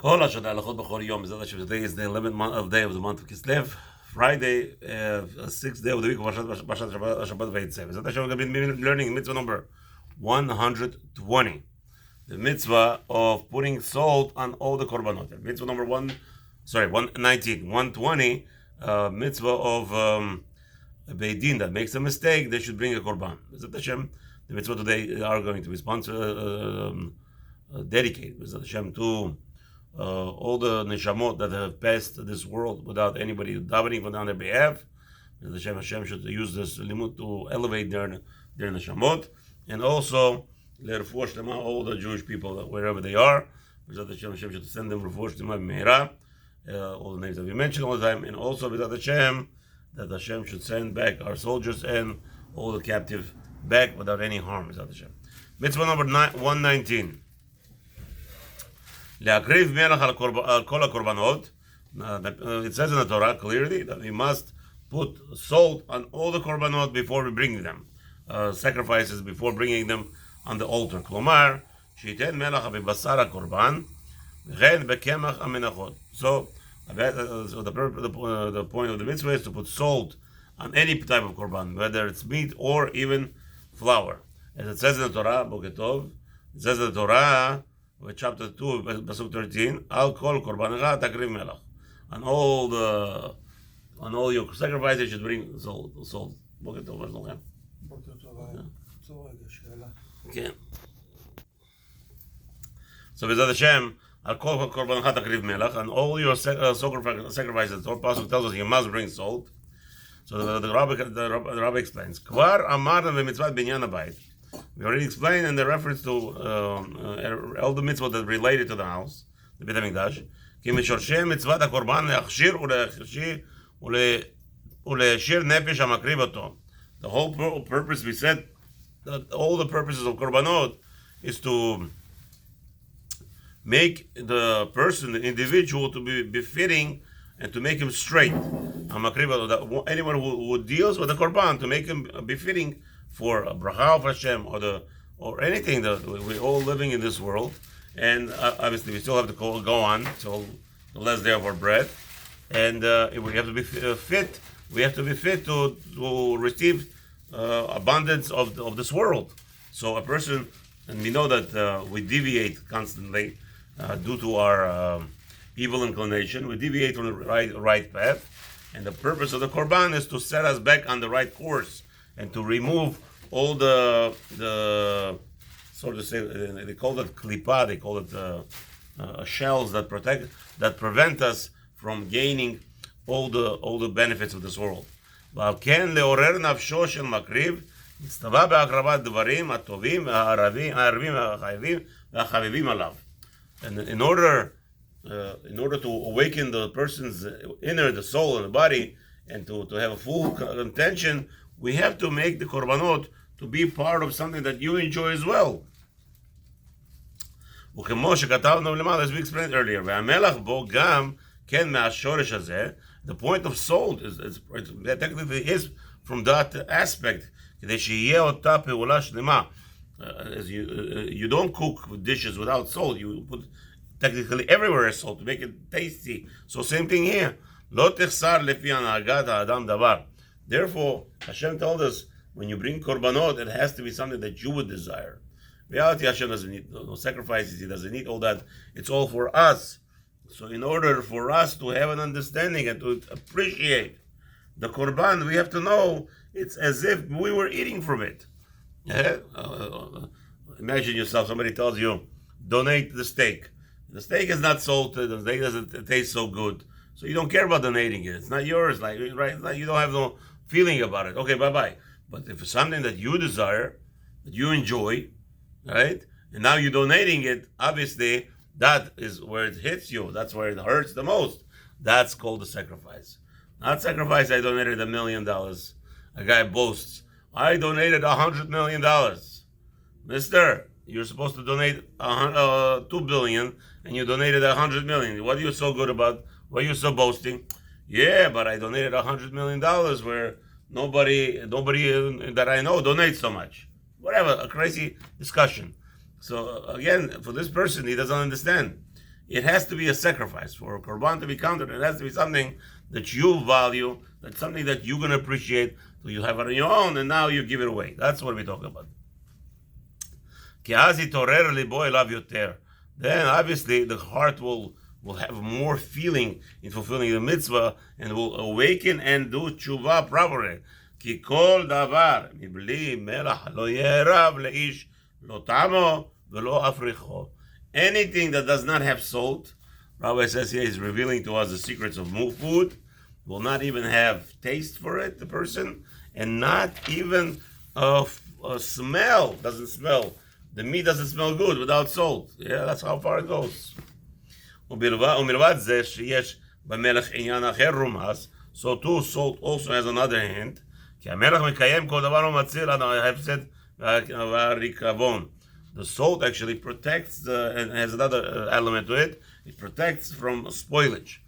Today is the 11th day of the month of Kislev. Friday, 6th day of the week of Shabbat Vayitzev. We're going to be learning mitzvah number 120. The mitzvah of putting salt on all the korbanot. Mitzvah number 119. 120, mitzvah of Beidin that makes a mistake, they should bring a korban. LaHaShem, the mitzvah today are going to be dedicated LaHaShem to all the neshamot that have passed this world without anybody davening on their behalf. Hashem should use this limud to elevate their neshamot, and also refuah shlema all the Jewish people wherever they are. Hashem should send them refuah shlema meira, all the names that we mentioned all the time, and also Hashem that Hashem should send back our soldiers and all the captive back without any harm. Hashem. Mitzvah number 119. Le'akriv melach al kol korbanot. It says in the Torah clearly that we must put salt on all the korbanot before we bring them, sacrifices before bringing them on the altar. Klomar, sheiten melach b'basar korban, v'chen b'kemach amenachot. So the point of the mitzvah is to put salt on any type of korban, whether it's meat or even flour. As it says in the Torah, Boketov, it says in the Torah, chapter 2, Pasuk 13, Al kol korbanecha takriv melach. On all your sacrifices, you should bring salt. Boketov, Boketov. Okay. So, B'ezrat Hashem, Al kol korbanecha takriv melach, and all your sacrifices, or Pasuk tells us you must bring salt. So the Rabbi explains. Kvar amar v'mitzvat binyan habayit. We already explained in the reference to all the mitzvot that related to the house, the Beit HaMikdash. Ki mishorshei mitzvat hakorban leachshir ule'shir nefesh hamakriv oto. The whole purpose, we said, that all the purposes of korbanot is to make the person, the individual, to be befitting and to make him straight. Anyone who deals with the korban, to make him befitting for a bracha of Hashem or anything that we're all living in this world, and obviously we still have to go on till the last day of our breath, and we have to be fit. We have to be fit to receive abundance of this world. So a person, and we know that we deviate constantly due to our evil inclination. We deviate from the right path, and the purpose of the korban is to set us back on the right course and to remove all the sort of say, they call it klipa, they call it shells that prevent us from gaining all the benefits of this world. And in order to awaken the person's inner, the soul and the body, and to have a full intention, we have to make the korbanot to be part of something that you enjoy as well. As we explained earlier, the point of salt is technically is from that aspect. As you don't cook dishes without salt, you put technically everywhere is salt to make it tasty. So same thing here. Therefore, Hashem told us, when you bring korbanot, it has to be something that you would desire. Reality, Hashem doesn't need no sacrifices. He doesn't need all that. It's all for us. So in order for us to have an understanding and to appreciate the korban, we have to know it's as if we were eating from it. Imagine yourself, somebody tells you, donate the steak. The steak is not salted, the steak doesn't taste so good. So you don't care about donating it. It's not yours, right? You don't have no feeling about it. Okay, bye-bye. But if it's something that you desire, that you enjoy, right? And now you're donating it, obviously, that is where it hits you. That's where it hurts the most. That's called a sacrifice. Not sacrifice, I donated $1 million. A guy boasts, I donated $100 million. Mister, you're supposed to donate $2 billion, and you donated $100 million. What are you so good about? Why are you so boasting? Yeah, but I donated $100 million where nobody that I know donates so much. Whatever, a crazy discussion. So again, for this person, he doesn't understand. it has to be a sacrifice. For a korban to be counted, it has to be something that you value, that's something that you're going to appreciate, so you have it on your own, and now you give it away. That's what we're talking about. Then obviously the heart will have more feeling in fulfilling the mitzvah, and will awaken and do tshuva properly. כי כל דבר מבלי מלח לא יערב לאיש לא טעמו ולא אפריחו. Anything that does not have salt, Rabbi says here, is revealing to us the secrets of food, will not even have taste for it, the person, and not even a smell, doesn't smell. The meat doesn't smell good without salt. Yeah, that's how far it goes. ומלבד זה שיש במלח עניין אחר רומז, so too salt also has another hint, כי המלח מקיים כל דבר ומציל עד ההפסד והריקבון. The salt actually protects and has another element to it. It protects from spoilage.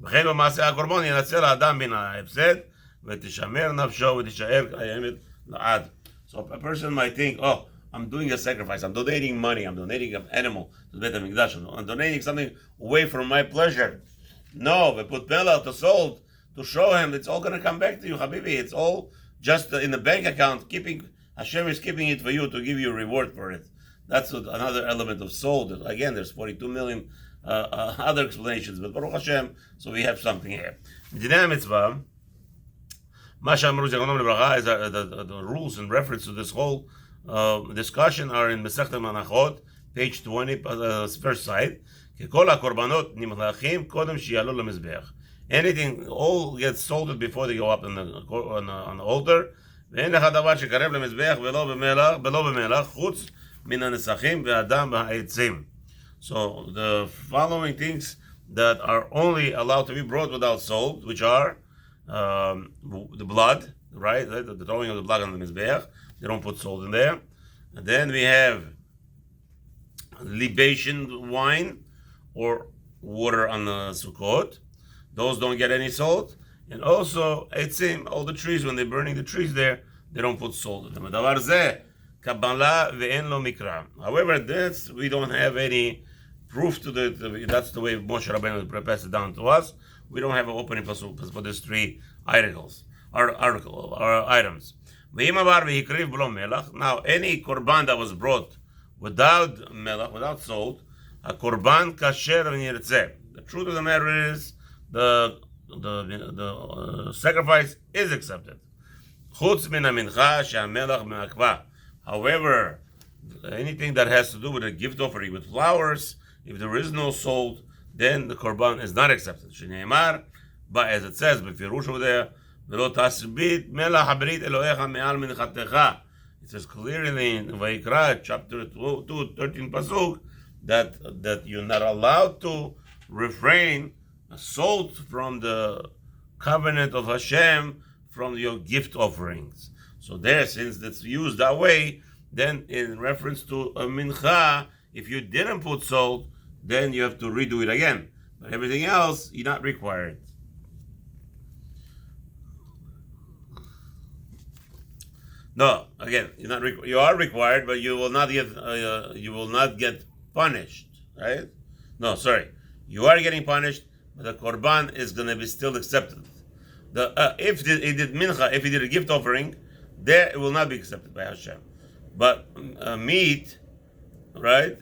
וכן במעשה הקורבן ינצל האדם מן ההפסד ותשמר נפשו ותישאר קיימת לעד. So a person might think, oh, I'm doing a sacrifice, I'm donating money, I'm donating an animal to the Beit HaMikdash, I'm donating something away from my pleasure. No, we put melach, the salt, to show him it's all going to come back to you, Habibi. It's all just in the bank account. Hashem is keeping it for you to give you a reward for it. That's another element of salt. Again, there's 42 million other explanations, but Baruch Hashem, so we have something here. Dinei mitzvah, מה שאמרו זיכרונם לברכה, is the rules in reference to this whole discussion are in Masechet Menachot, page 20, first side. ככל הקורבנות נמלכים קודם שיעלו למזבח. Anything, all gets salted before they go up on the altar. ואין לך דבר שקרב למזבח ולא במלח, חוץ מן הנסכים והדם והעצים. So the following things that are only allowed to be brought without salt, which are the blood, right? The throwing of the blood on the mizbeach. They don't put salt in there. And then we have libation wine or water on the sukkot. Those don't get any salt. And also, etzim, all the trees, when they're burning the trees there, they don't put salt in them. However, this, we don't have any proof to that's the way Moshe Rabbeinu passed it down to us. We don't have an opening for these three items. Now, any korban that was brought without melach, without salt, a korban kasher v'nirtzeh. The truth of the matter is, the sacrifice is accepted. Chutz min hamincha she'amelach me'akva. However, anything that has to do with a gift offering with flowers, if there is no salt, then the korban is not accepted. Shneimar, but as it says, befirush over there, v'lo tasbit melach habrit Elohecha me'al minchatecha. It says clearly in Vayikra, chapter 2, 13 pasuk, that you're not allowed to refrain salt from the covenant of Hashem from your gift offerings. So there, since it's used that way, then in reference to a mincha, if you didn't put salt, then you have to redo it again. But everything else, you're not required. No, again, you are required, but you will not get punished, right? No, sorry, you are getting punished, but the korban is going to be still accepted. If he did mincha, if he did a gift offering, there it will not be accepted by Hashem. But meat, right?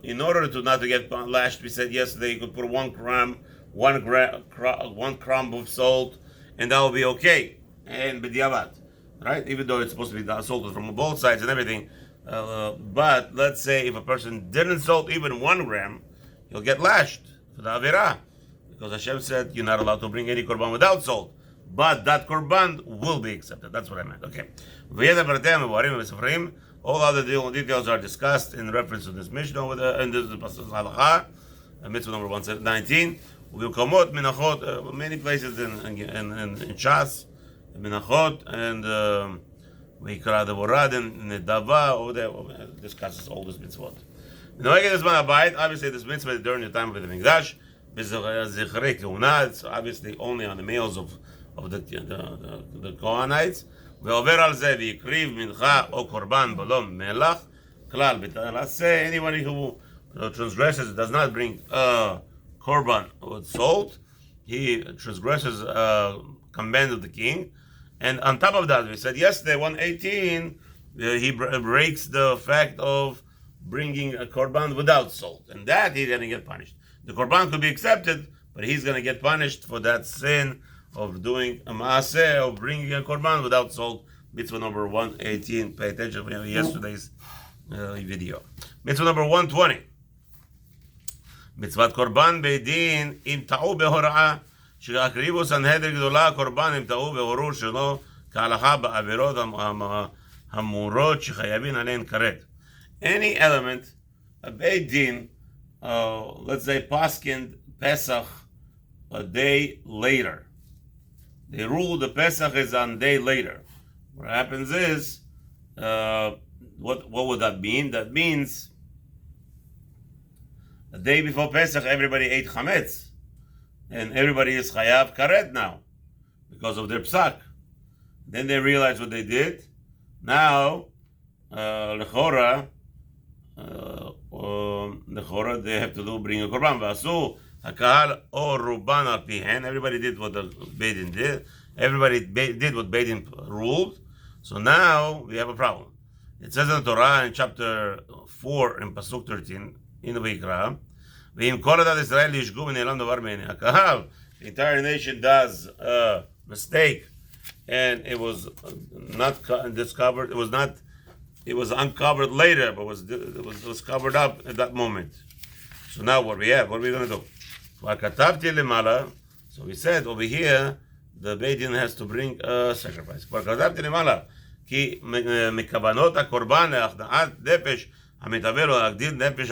In order to not to get lashed, we said yesterday you could put one crumb of salt, and that will be okay. And b'diavad, right? Even though it's supposed to be salted from both sides and everything. But let's say if a person didn't salt even 1 gram, he'll get lashed for the avirah, because Hashem said you're not allowed to bring any korban without salt. But that korban will be accepted. That's what I meant. Okay. All other details are discussed in reference to this Mishnah and this is Halacha, Mitzvah number 119. We'll come out Menachot, many places in Shas, Menachot, and we call the Vorad and Nedava over there discusses all this mitzvot. Obviously, this mitzvah is during the time of the Mikdash. It's obviously only on the males of the Kohanites. ועובר על זה ויקריב מנחה או קורבן בלא מלח כלל. Let's say anybody who transgresses, does not bring korban with salt, he transgresses command of the king. And on top of that, we said yesterday, 118, he breaks the fact of bringing a korban without salt, and that he's going to get punished. The korban could be accepted, but he's going to get punished for that sin of doing a maaseh, of bringing a korban without salt. Mitzvah number 118. Pay attention to yesterday's video. Mitzvah number 120. Mitzvat korban beidin im ta'u behora'ah she'akrivu sanhedrin gdola korban im ta'u behoru shelo ka'alacha ba'avirot hamurot shechayavin alein karet. Any element, a beidin, let's say paskind Pesach a day later. They rule the Pesach is on a day later. What happens is, what would that mean? That means the day before Pesach, everybody ate chametz, and everybody is chayav karet now because of their psak. Then they realize what they did. Now, lechora, they have to bring a korban. V'asu hakahal or ruban al pihen. Everybody did what the Beidin did. Everybody did what Beidin ruled. So now we have a problem. It says in the Torah in chapter 4 in Pasuk 13 in the Vayikra, "V'im kol adat Yisrael yishgu v'ne'elam davar me'einei hakahal." The entire nation does a mistake, and it was not discovered. It was uncovered later, but it was covered up at that moment. So now what we have? What are we going to do? So we said over here, the Beidin has to bring a sacrifice. כי מכוונות הקורבן להכנעת נפש המתהווה לו להגדיל נפש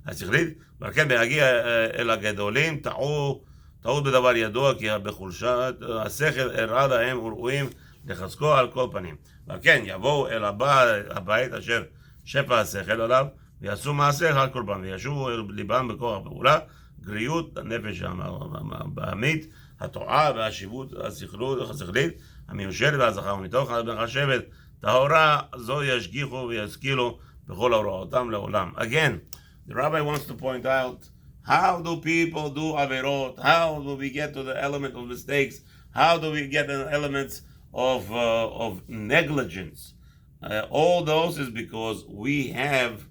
השכלית, ועל כן בהגיע אל הגדולים טעות בדבר ידוע, כי בחולשת השכל הרע להם וראויים לחזקו על כל פנים. ועל כן יבואו אל הבית אשר שפע השכל עליו, ויעשו מעשה על קורבן, וישובו אל ליבם בכוח הפעולה, גריות הנפש הבהמית, התועה והשיבות השכלית, המיושלת והזכה, ומתוך מחשבת טהורה זו ישגיחו וישכילו בכל הוראותם לעולם. Again, the rabbi wants to point out, how do people do averot? How do we get to the element of mistakes? How do we get the elements of negligence? All those is because we have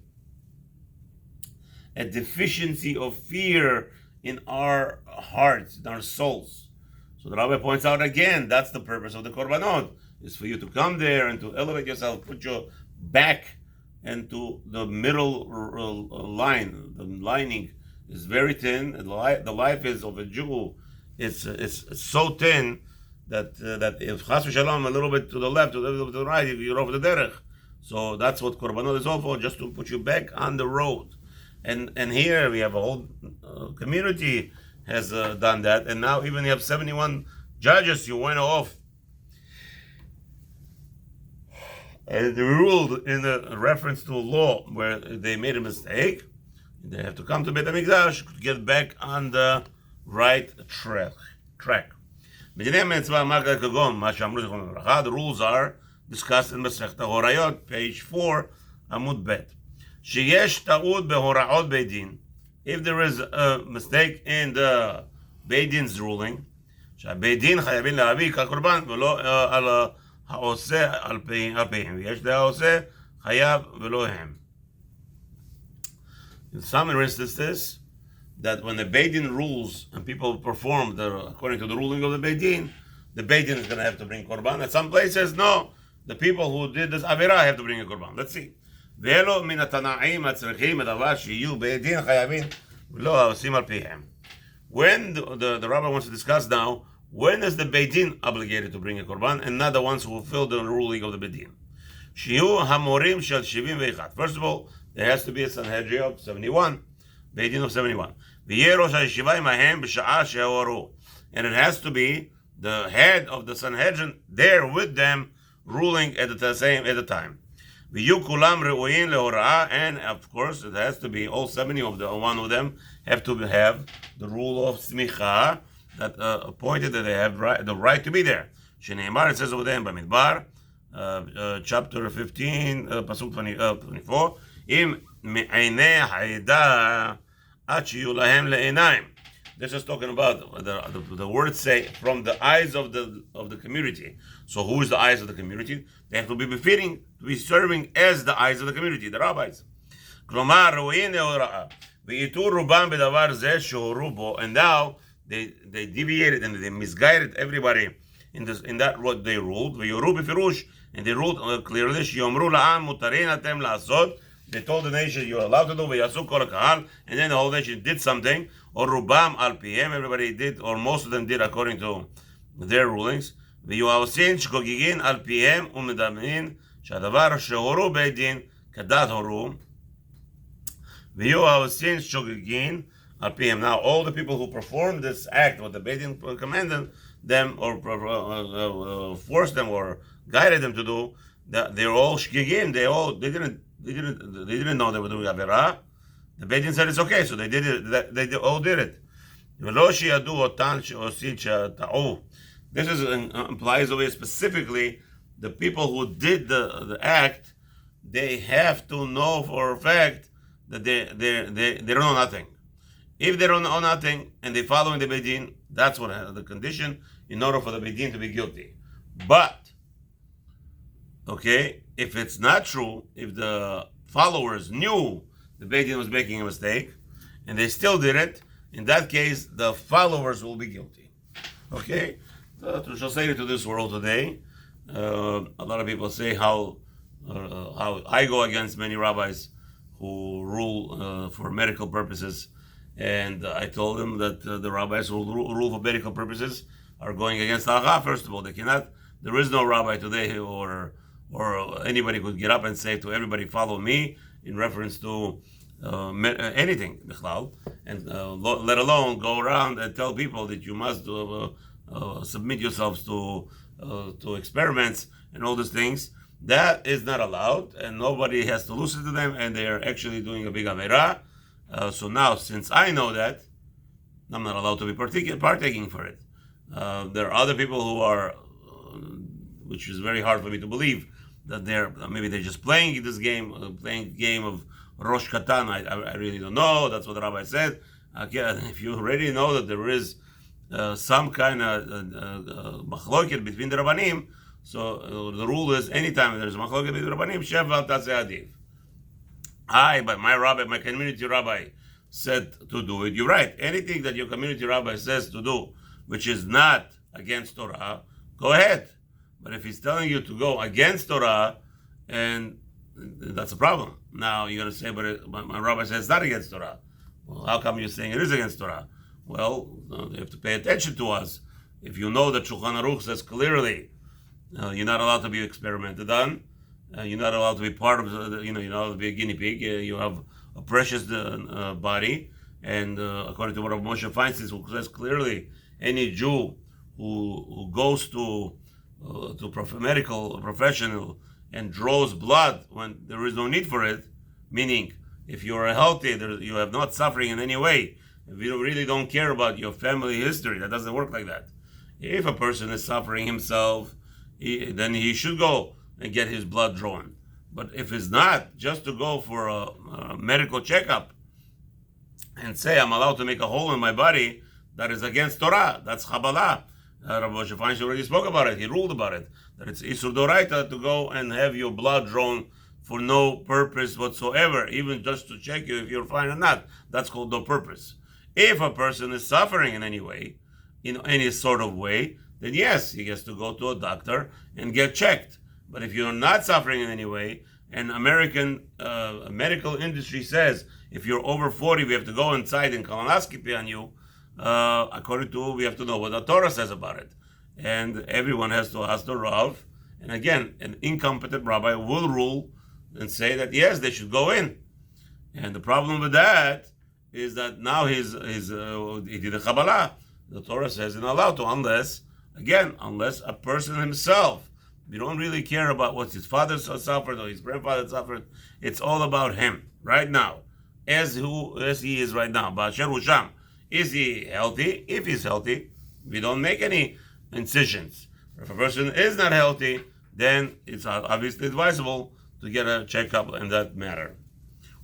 a deficiency of fear in our hearts, in our souls. So the Rabbi points out again, that's the purpose of the Korbanot, is for you to come there and to elevate yourself, put your back into the middle line. The lining is very thin, and the life is of a Jew, it's so thin that if Chas v'Shalom a little bit to the left, a little bit to the right, you're over the derech. So that's what Korbanot is all for, just to put you back on the road. And here we have a whole community has done that, and now even you have 71 judges you went off, and they ruled in a reference to a law where they made a mistake. They have to come to Beit HaMikdash to get back on the right track. The rules are discussed in Masechta Horayot, page 4, Amud Bet. Sheyesh ta'ud behora'ot beidin. If there is a mistake in the Beidin's ruling, שהביידין חייבים להביא כקורבן ולא על העושה על פיהם, ויש לעושה חייב ולא הם. In some instances, that when the Beidin rules and people perform according to the ruling of the Beidin is going to have to bring korban. At some places, no, the people who did this Avirah have to bring a korban. Let's see. ואלו מן התנאים הצריכים הדבר שיהיו בית חייבים ולא העושים על פיהם. When the rabbi wants to discuss now, when is the Beit Din obligated to bring a korban and not the ones who fulfill the ruling of the Beit Din? שיהיו המורים של 71. First of all, there has to be a Sanhedrin of 71, Beit Din of 71. ויהיה ראש הישיבה עמהם בשעה שהורו. And it has to be the head of the Sanhedrin there with them, ruling at the time. ויהיו כולם ראויים להוראה, and of course it has to be all 70 of one of them have to have the rule of smicha that appointed that they have the right to be there. שנאמר, it says over there in במדבר, chapter 15, pasuk 24, אם מעיני העדה עד שיהיו להם לעיניים. This is talking about the words say from the eyes of the community. So who is the eyes of the community? They have to be befitting, to be serving as the eyes of the community, the rabbis. כלומר, ראויים להוראה. ויתור רובם בדבר זה שהורו בו. And now they deviated and they misguided everybody in that what they ruled. ויורו בפירוש, and they ruled clearly, שיאמרו לעם מותרין אתם לעשות. They told the nation you're allowed to do, ויעשו כל הקהל, and then the whole nation did something, or רובם על פיהם, everybody did, or most of them did according to their rulings, ויהיו העושים שחוגגין על פיהם ומדמין שהדבר שהורו בית דין כדת הורו, ויהיו העושים שחוגגין על פיהם. Now all the people who performed this act, what the beit din commanded them, or forced them, or guided them to do, that they're all shgigim, they didn't know they were doing Avirah. The beit din said it's okay, so they did it. They all did it. This implies over here specifically the people who did the act. They have to know for a fact that they don't know nothing. If they don't know nothing and they following the beit din, that's what the condition in order for the beit din to be guilty. But okay, if it's not true, if the followers knew the beit din was making a mistake and they still did it, in that case, the followers will be guilty. Okay? To say it to this world today, a lot of people say how I go against many rabbis who rule for medical purposes, and I told them that the rabbis who rule for medical purposes are going against LaHaShem. First of all, they cannot. There is no rabbi today or anybody could get up and say to everybody, follow me, in reference to anything, and let alone go around and tell people that you must submit yourselves to experiments and all these things. That is not allowed, and nobody has to listen to them, and they are actually doing a big averah. So now, since I know that, I'm not allowed to be partaking for it. There are other people who are, which is very hard for me to believe, that maybe they're just playing this game, playing game of Rosh Katan. I really don't know. That's what the rabbi said. If you already know that there is some kind of machloket between the rabbanim, so the rule is anytime there's machloket between the rabbanim, sheval taseh adiv. But my rabbi, my community rabbi, said to do it. You're right. Anything that your community rabbi says to do, which is not against Torah, go ahead. But if he's telling you to go against Torah, and that's a problem. Now you're going to say, but my rabbi says it's not against Torah. Well, how come you're saying it is against Torah? Well, you have to pay attention to us. If you know that Shulchan Aruch says clearly, you're not allowed to be experimented on. You're not allowed to be part of, you're not allowed to be a guinea pig. You have a precious body. And according to what Moshe Feinstein says clearly, any Jew who goes to medical professional and draws blood when there is no need for it, meaning if you are healthy, you have not suffering in any way, if you really don't care about your family history, that doesn't work like that. If a person is suffering himself, then he should go and get his blood drawn. But if it's not, just to go for a medical checkup and say, I'm allowed to make a hole in my body, that is against Torah. That's Kabbalah. Rabbi Moshe Feinstein already spoke about it. He ruled about it. That it's Isur Doraita to go and have your blood drawn for no purpose whatsoever, even just to check you if you're fine or not. That's called no purpose. If a person is suffering in any way, in any sort of way, then yes, he has to go to a doctor and get checked. But if you're not suffering in any way, and American medical industry says if you're over 40, we have to go inside and colonoscopy on you, according to, we have to know what the Torah says about it. And everyone has to ask the Rav. And again, an incompetent rabbi will rule and say that yes, they should go in. And the problem with that is that now he did a Kabbalah. The Torah says you're not allowed to unless a person himself, we don't really care about what his father suffered or his grandfather suffered. It's all about him right now, as he is right now. Ba'asher hu sham. Is he healthy? If he's healthy, we don't make any incisions. If a person is not healthy, then it's obviously advisable to get a checkup in that matter.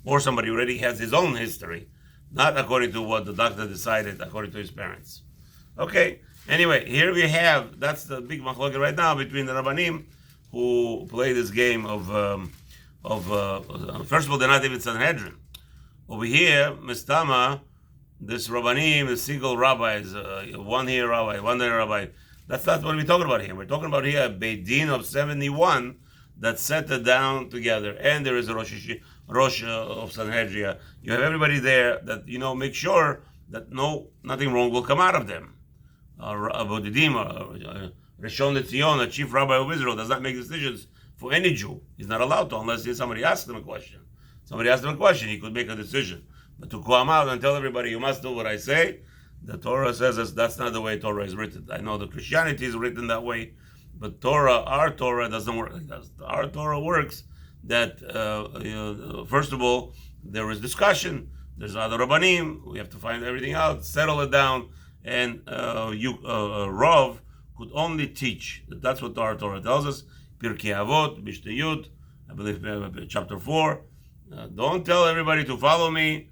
or somebody who already has his own history, not according to what the doctor decided, according to his parents. Okay. Anyway, here we have, that's the big machloket right now between the Rabbanim who play this game of first of all, they're not even Sanhedrin. Over here, Mistama, this Rabbanim, the single rabbis, one here rabbi, one there rabbi. That's not what we're talking about here. We're talking about here a Beit Din of 71 that set it down together, and there is a Rosh of Sanhedria. You have everybody there that make sure that nothing wrong will come out of them. Abodidim, Rishon LeZion, a chief rabbi of Israel, does not make decisions for any Jew. He's not allowed to unless somebody asks him a question. Somebody asked him a question, he could make a decision. But to come out and tell everybody, you must do what I say, the Torah says that's not the way Torah is written. I know the Christianity is written that way, but our Torah doesn't work like that. Our Torah works that, first of all, there is discussion. There's other Rabbanim. We have to find everything out, settle it down, and Rav could only teach. That's what our Torah tells us. Pirkei Avot, Mishnayot, I believe chapter 4. Don't tell everybody to follow me.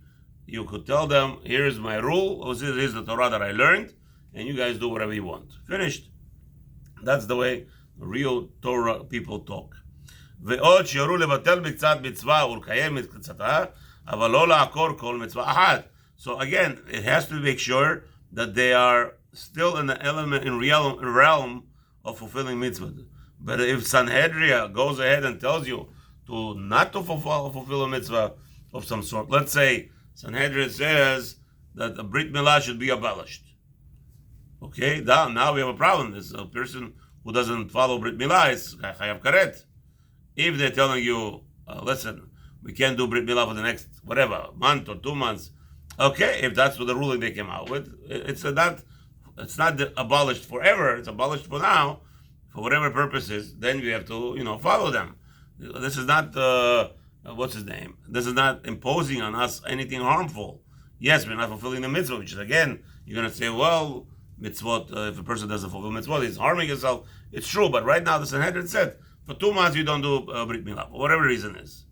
You could tell them, here's my rule, here's the Torah that I learned, and you guys do whatever you want. Finished. That's the way real Torah people talk. ועוד שיורו לבטל מקצת מצווה ולקיים מקצתה, אבל לא לעקור כל מצווה אחת. So again, it has to make sure that they are still in the element, in realm of fulfilling mitzvah. But if Sanhedria goes ahead and tells you not to fulfill a mitzvah of some sort, let's say Sanhedrin says that a Brit Milah should be abolished. Okay, now we have a problem. There's a person who doesn't follow Brit Milah is Chayav Karet. If they're telling you, listen, we can't do Brit Milah for the next, month or 2 months, okay, if that's what the ruling they came out with, it's not abolished forever, it's abolished for now, for whatever purposes, then we have to, follow them. This is not, what's his name? This is not imposing on us anything harmful. Yes, we're not fulfilling the mitzvah, which is, again, you're going to say, well, mitzvot, if a person doesn't fulfill mitzvot, he's harming himself. It's true, but right now the Sanhedrin said, for 2 months you don't do Brit Milah, for whatever reason is.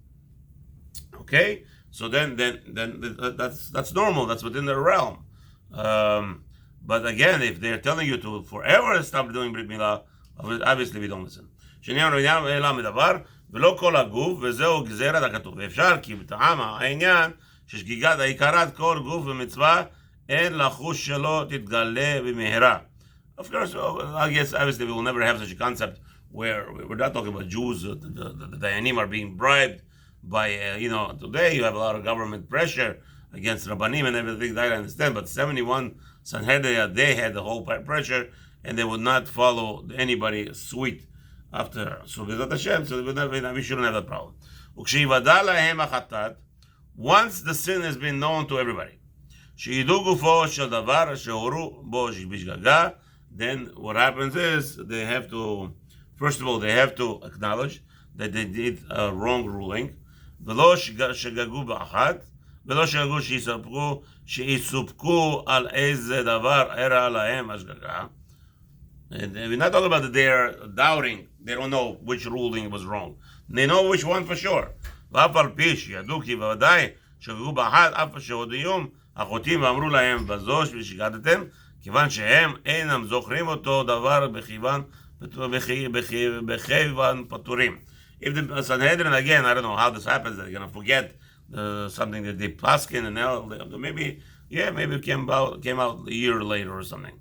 Okay? So then that's normal, that's within their realm. But again, if they're telling you to forever stop doing Brit Milah, obviously we don't listen. ולא כל הגוף, וזהו גזירת הכתוב. ואפשר כי בטעם העניין ששגיגת העיקרת כל גוף ומצווה אין לחוש שלא תתגלה במהרה. Of course, I guess obviously we will never have such a concept where we're not talking about Jews, the Dayanim are being bribed by, today you have a lot of government pressure against Rabbanim and everything that I understand, but 71 Sanhedria, they had the whole pressure and they would not follow anybody sweet after. So LaHaShem, so we shouldn't have that problem. Once the sin has been known to everybody, then what happens is they have to, first of all, they have to acknowledge that they did a wrong ruling. ולא שגגו באחת, ולא שגגו שיסופקו על איזה דבר אירע להם השגגה. And we're not talking about that they're doubting, they don't know which ruling was wrong. They know which one for sure. ואף על פי שידעו כי בוודאי שגגו באחת, אף שהודיעום החוטאים ואמרו להם בזו ששגגתם, כיוון שהם אינם זוכרים אותו דבר בכיוון פטורים. If the Sanhedrin, again, I don't know how this happens, they're going to forget something that they paskin, and now maybe it came out a year later or something.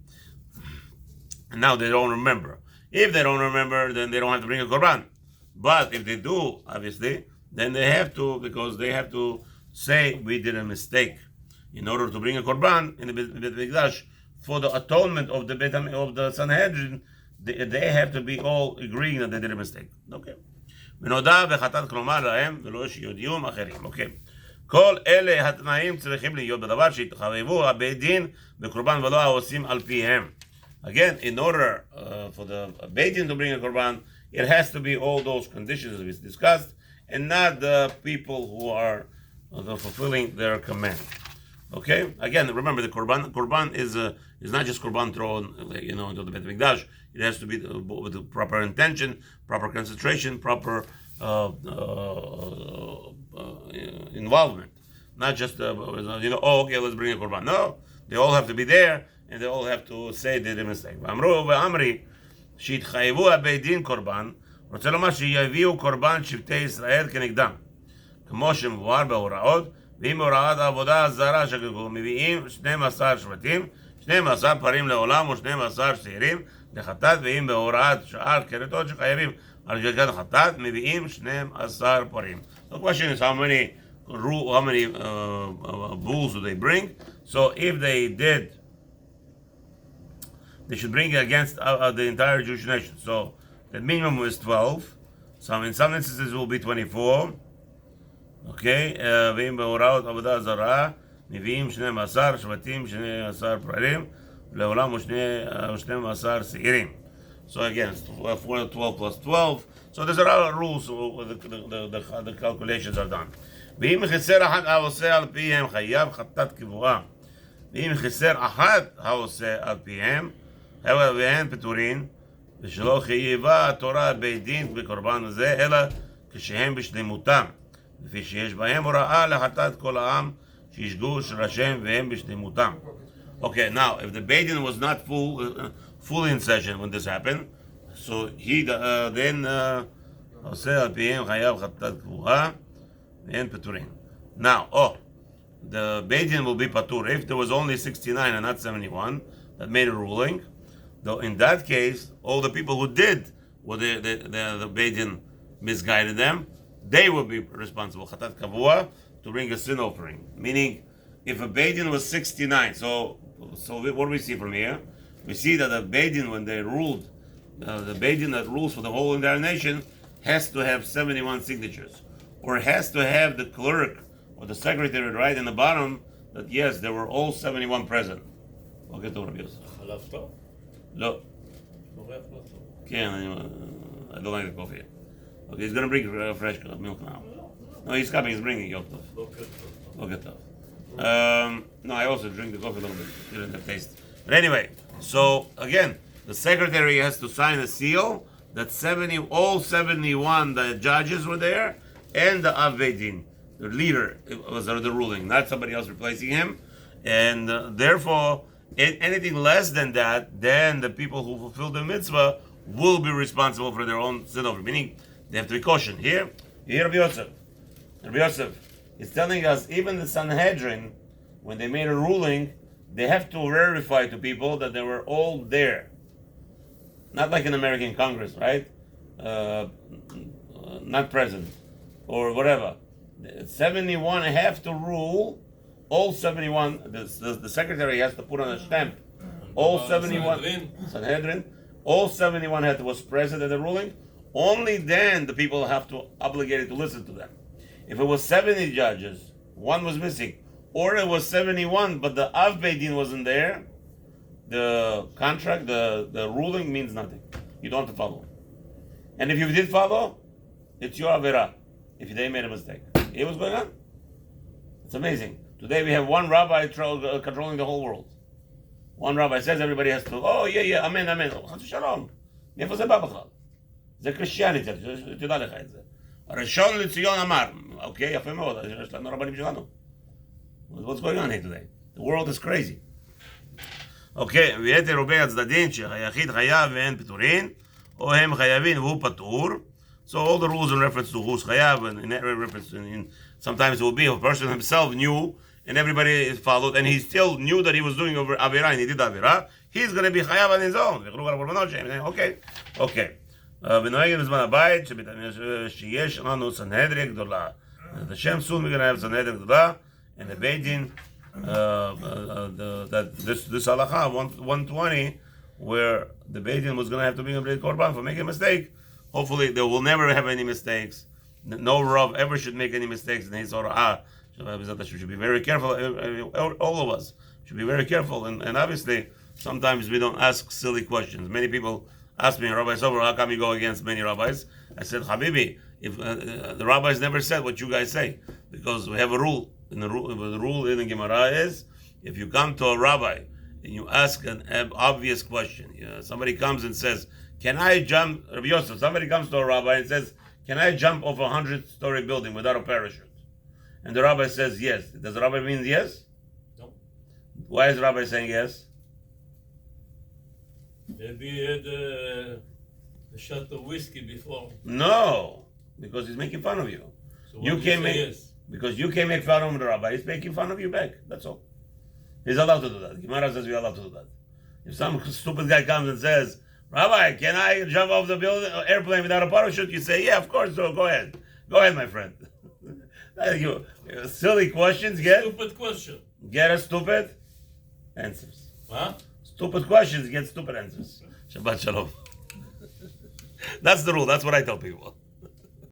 And now they don't remember. If they don't remember, then they don't have to bring a korban. But if they do, obviously, then they have to, because they have to say, we did a mistake. In order to bring a korban in the Beit Mikdash, for the atonement of the Sanhedrin, they have to be all agreeing that they did a mistake. Okay. ונודע וחטאת כלומר להם ולא שיודיעום אחרים. אוקיי. כל אלה התנאים צריכים להיות בדבר שהתחייבו הבית דין בקורבן ולא העושים על פיהם. Again, in order for the beit din to bring a korban, it has to be all those conditions that we discussed, and not the people who are fulfilling their command. Okay. Again, remember the korban is not just korban thrown, into the Beit Mikdash. It has to be with the proper intention, proper concentration, proper involvement, not just okay, let's bring a korban. No, they all have to be there, and they all have to say they did a mistake. ואמרו ואמרי שהתחייבו הבית דין קורבן, רוצה לומר שיביאו קורבן שבטי ישראל כנגדם, כמו שמבואר בהוראות, ואם הוראת העבודה הזרה שגגו מביאים 12 שבטים, 12 פרים לעולם ו12 שעירים לחטאת, ואם בהוראת שאר כרתות שחייבים על גלגל חטאת, מביאים 12 פרים. The question is how many bulls do they bring? So if they did, they should bring it against the entire Jewish nation. So the minimum is 12. So in some instances it will be 24. Okay, ואם בהוראות עבודה זרה, מביאים 12 שבטים, 12 פרים, לעולם ו12 שעירים. So again, it's 12 plus 12. So there's a lot of rules, so the calculations are done. ואם חסר אחד העושה על פיהם חייב חטאת קבועה. ואם חסר אחד העושה על פיהם, והן פטורין, ושלא חייבה התורה בית דין בקורבן הזה, אלא כשהם בשלמותם. לפי שיש בהם הוראה לחטאת כל העם שישגו של השם והם בשלמותם. Okay, now if the Beit Din was not fully in session when this happened, so he then עושה על פיהם חייב חטאת קבועה ואין פטורין. Now, the Beit Din will be patur if there was only 69 and not 71 that made a ruling. Though in that case, all the people who did what the Beit Din misguided them, they will be responsible, chatat kavua, to bring a sin offering. Meaning, if a Beit Din was 69, so what do we see from here? We see that the Beit Din, when they ruled, the Beit Din that rules for the whole entire nation, has to have 71 signatures. Or has to have the clerk or the secretary write in the bottom that yes, there were all 71 present. Okay, to Rabbi Yosef. No. I don't like the coffee. Okay, he's going to bring fresh milk now. No, he's coming, he's bringing Yoktov. No, I also drink the coffee a little bit. Didn't have taste. But anyway, so again, the secretary has to sign a seal that all 71 the judges were there, and the Av Beit Din, the leader, was the ruling, not somebody else replacing him. And therefore, anything less than that, then the people who fulfill the mitzvah will be responsible for their own sin offering. Meaning, they have to be cautioned. Here, Rabbi Yosef is telling us, even the Sanhedrin, when they made a ruling, they have to verify to people that they were all there. Not like an American Congress, right? Not present, or whatever. 71 have to rule. All 71, the secretary has to put on a stamp. All 71, Sanhedrin, all 71 was present at the ruling. Only then the people have to obligated to listen to them. If it was 70 judges, one was missing, or it was 71, but the Av Beit Din wasn't there, the contract, the ruling means nothing. You don't have to follow. And if you did follow, it's your Averah, if they made a mistake. You hear what's going on? It's amazing. Today we have one rabbi controlling the whole world. One rabbi says everybody has to, amen, חס ושלום. מאיפה זה בא בכלל? זה קריסטיאניטי, תדע לך את זה. הראשון לציון אמר, אוקיי, יפה מאוד, יש לנו רבנים שלנו. What's going on here today? The world is crazy. אוקיי, ויתר רובי הצדדים שהיחיד חייב ואין פטורין, או הם חייבים והוא פטור. So all the rules in reference to who's chayav and in reference in sometimes it will be a person himself knew and everybody followed and he still knew that he was doing avirah and he did avirah, he's going to be chayav on his own. Okay. ונוהגים בזמן הבית שיש לנו סנהדריה גדולה. The Shem soon we're going to have סנהדריה גדולה and the Beit Din this halacha 120 where the Beit Din was going to have to bring a brit korban for making a mistake. Hopefully, they will never have any mistakes. No Rav ever should make any mistakes in his orah. We should be very careful. All of us should be very careful. And obviously, sometimes we don't ask silly questions. Many people ask me, Rabbi Sofer, how come you go against many rabbis? I said, Habibi, if the rabbis never said what you guys say, because we have a rule. And the rule in the Gemara is, if you come to a rabbi and you ask an obvious question, somebody comes and says, can I jump, Rabbi Yosef, somebody comes to a rabbi and says, can I jump off a 100-story building without a parachute? and the rabbi says yes. Does the rabbi mean yes? No. Why is the rabbi saying yes? Maybe he had a shot of whiskey before. No, because he's making fun of you. So You why can't do you say make yes? because you can't make fun of the rabbi. He's making fun of you back. That's all. He's allowed to do that. Gemara says you're allowed to do that. If some stupid guy comes and says, "Rabbi, can I jump off the airplane without a parachute?" You say, "Yeah, of course. So go ahead, my friend." You silly questions Stupid question. get a stupid answers. Huh? Stupid questions get stupid answers. Shabbat shalom. That's the rule. That's what I tell people.